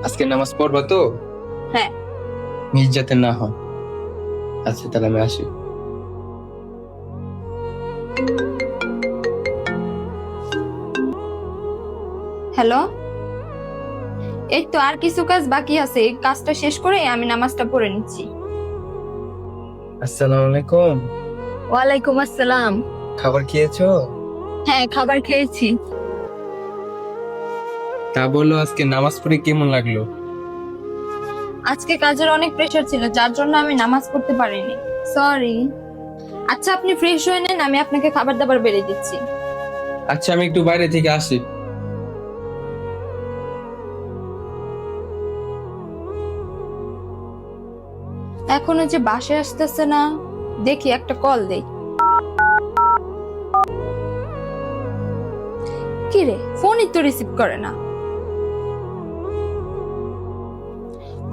আজকে নামাজ পড়বা তো? হ্যাঁ। মিস যাতে না হয়। আচ্ছা তাহলে আমি আসি। হ্যালো। এই তো আর কিছু কাজ বাকি আছে, এই কাজটা শেষ করে আমি নামাজটা পড়ে নিচ্ছি। আসসালামু আলাইকুম। ওয়ালাইকুম আসসালাম। খাবার খেয়েছো? হ্যাঁ, খাবার খেয়েছি। তা বললো আজকে নামাজ পড়ে কেমন লাগলো? আজকে কাজের অনেক প্রেশার ছিল, যার জন্য আমি নামাজ পড়তে পারিনি। সরি। আচ্ছা, আপনি ফ্রেশ হয়ে নেন, আমি আপনাকে খাবার দাবার বেড়ে দিচ্ছি। আচ্ছা আমি একটু বাইরে থেকে আসি। এখনো যে বাসায় আসতেছে না, দেখি একটা কল দেই। কি রে, ফোনই তো রিসিভ করে না।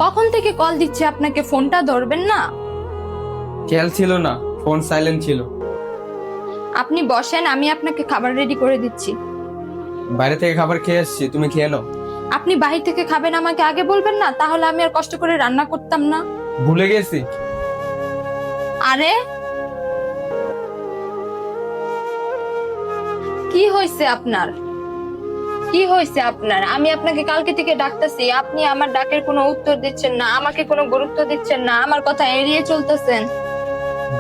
কখন থেকে কল দিচ্ছি আপনাকে, ফোনটা ধরবেন না? খেয়াল ছিল না, ফোন সাইলেন্ট ছিল। আপনি বসেন, আমি আপনাকে খাবার রেডি করে দিচ্ছি। বাইরে থেকে খাবার খেয়ে আসছি, তুমি খেয়ে নাও। আপনি বাহির থেকে খাবেন, আমাকে আগে বলবেন না, তাহলে আমি আর কষ্ট করে রান্না করতাম না। ভুলে গেছি। আরে, কি হয়েছে আপনার? কি হয়েছে আপনার? আমি আপনাকে কালকে থেকে ডাকতেছি, আপনি আমার ডাকের কোনো উত্তর দিচ্ছেন না, আমাকে কোনো গুরুত্ব দিচ্ছেন না, আমার কথা এড়িয়ে চলতেছেন।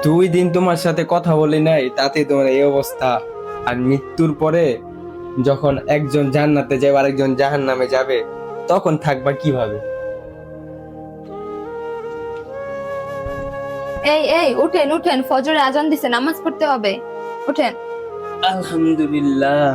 2 দিন তোমার সাথে কথা বলি নাই, তাতে তোমার এই অবস্থা। আর মৃত্যুর পরে যখন একজন জান্নাতে যাবে আরেকজন জাহান্নামে যাবে, তখন থাকবা কিভাবে? এই এই, উঠেন উঠেন, ফজরে আজান দিছে, নামাজ পড়তে হবে। উঠেন। আলহামদুলিল্লাহ।